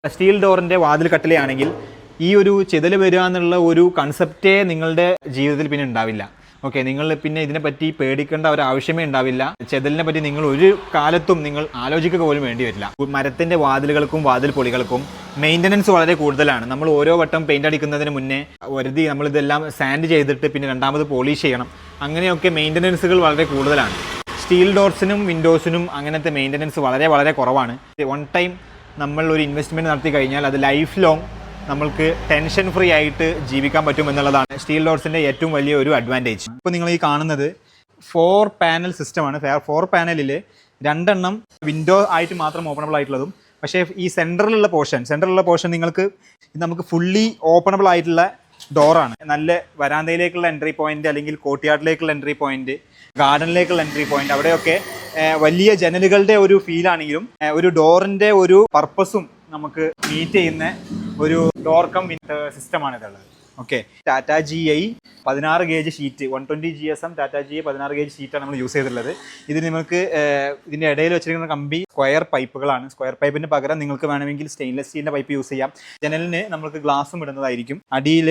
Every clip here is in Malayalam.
സ്റ്റീൽ ഡോറിൻ്റെ വാതിൽ കട്ടിലയാണെങ്കിൽ ഈ ഒരു ചെതൽ വരിക എന്നുള്ള ഒരു കൺസെപ്റ്റേ നിങ്ങളുടെ ജീവിതത്തിൽ പിന്നെ ഉണ്ടാവില്ല. ഓക്കെ, നിങ്ങൾ പിന്നെ ഇതിനെപ്പറ്റി പേടിക്കേണ്ട ഒരു ആവശ്യമേ ഉണ്ടാവില്ല. ചെതലിനെ പറ്റി നിങ്ങൾ ഒരു കാലത്തും നിങ്ങൾ ആലോചിക്കുക പോലും വേണ്ടി വരില്ല. മരത്തിൻ്റെ വാതിലുകൾക്കും വാതിൽ പൊളികൾക്കും മെയിൻ്റനൻസ് വളരെ കൂടുതലാണ്. നമ്മൾ ഓരോ വട്ടം പെയിൻ്റ് അടിക്കുന്നതിന് മുന്നേ നമ്മളിതെല്ലാം സാൻഡ് ചെയ്തിട്ട് പിന്നെ രണ്ടാമത് പോളിഷ് ചെയ്യണം. അങ്ങനെയൊക്കെ മെയിൻ്റനൻസുകൾ വളരെ കൂടുതലാണ്. സ്റ്റീൽ ഡോർസിനും വിൻഡോസിനും അങ്ങനത്തെ മെയിൻ്റനൻസ് വളരെ വളരെ കുറവാണ്. വൺ ടൈം നമ്മൾ ഒരു ഇൻവെസ്റ്റ്മെൻറ്റ് നടത്തി കഴിഞ്ഞാൽ അത് ലൈഫ് ലോങ് നമ്മൾക്ക് ടെൻഷൻ ഫ്രീ ആയിട്ട് ജീവിക്കാൻ പറ്റും എന്നുള്ളതാണ് സ്റ്റീൽ ഡോർസിൻ്റെ ഏറ്റവും വലിയ ഒരു അഡ്വാൻറ്റേജ്. ഇപ്പോൾ നിങ്ങൾ ഈ കാണുന്നത് 4 പാനൽ സിസ്റ്റമാണ്. 4 പാനലിൽ 2 എണ്ണം വിൻഡോ ആയിട്ട് മാത്രം ഓപ്പണബിൾ ആയിട്ടുള്ളതും, പക്ഷേ ഈ സെൻറ്ററിലുള്ള പോർഷൻ നമുക്ക് ഫുള്ളി ഓപ്പണബിൾ ആയിട്ടുള്ള ഡോറാണ്. നല്ല വരാന്തയിലേക്കുള്ള എൻട്രി പോയിന്റ്, അല്ലെങ്കിൽ കോർട്ട്യാർഡിലേക്കുള്ള എൻട്രി പോയിന്റ്, ഗാർഡനിലേക്കുള്ള എൻട്രി പോയിന്റ്, അവിടെയൊക്കെ വലിയ ജനലുകളുടെ ഒരു ഫീലാണെങ്കിലും ഒരു ഡോറിൻ്റെ ഒരു പർപ്പസും നമുക്ക് മീറ്റ് ചെയ്യുന്ന ഒരു ഡോർ കം സിസ്റ്റമാണ് ഇതുള്ളത്. Okay, Tata GI 16 gauge sheet, 120 GSM Tata GI 16 gauge ഷീറ്റാണ് നമ്മൾ യൂസ് ചെയ്തിട്ടുള്ളത്. ഇത് നിങ്ങൾക്ക് ഇതിൻ്റെ ഇടയിൽ വെച്ചിരിക്കുന്ന കമ്പി സ്ക്വയർ പൈപ്പുകളാണ്. സ്ക്വയർ പൈപ്പിന് പകരം നിങ്ങൾക്ക് വേണമെങ്കിൽ സ്റ്റെയിൻലെസ് സ്റ്റീലിൻ്റെ പൈപ്പ് യൂസ് ചെയ്യാം. ജനലിന് നമുക്ക് ഗ്ലാസും ഇടുന്നതായിരിക്കും. അടിയിൽ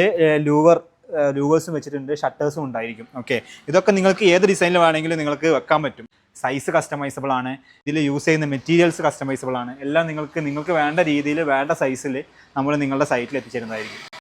ലൂവേഴ്സും വെച്ചിട്ടുണ്ട്, ഷട്ടേഴ്സും ഉണ്ടായിരിക്കും. ഓക്കെ, ഇതൊക്കെ നിങ്ങൾക്ക് ഏത് ഡിസൈനിൽ വേണമെങ്കിലും നിങ്ങൾക്ക് വെക്കാൻ പറ്റും. സൈസ് കസ്റ്റമൈസബിൾ ആണ്. ഇതിൽ യൂസ് ചെയ്യുന്ന മെറ്റീരിയൽസ് കസ്റ്റമൈസബിൾ ആണ്. എല്ലാം നിങ്ങൾക്ക് വേണ്ട രീതിയിൽ വേണ്ട സൈസിൽ നമ്മൾ നിങ്ങളുടെ സൈറ്റിൽ എത്തിച്ചേരുന്നതായിരിക്കും.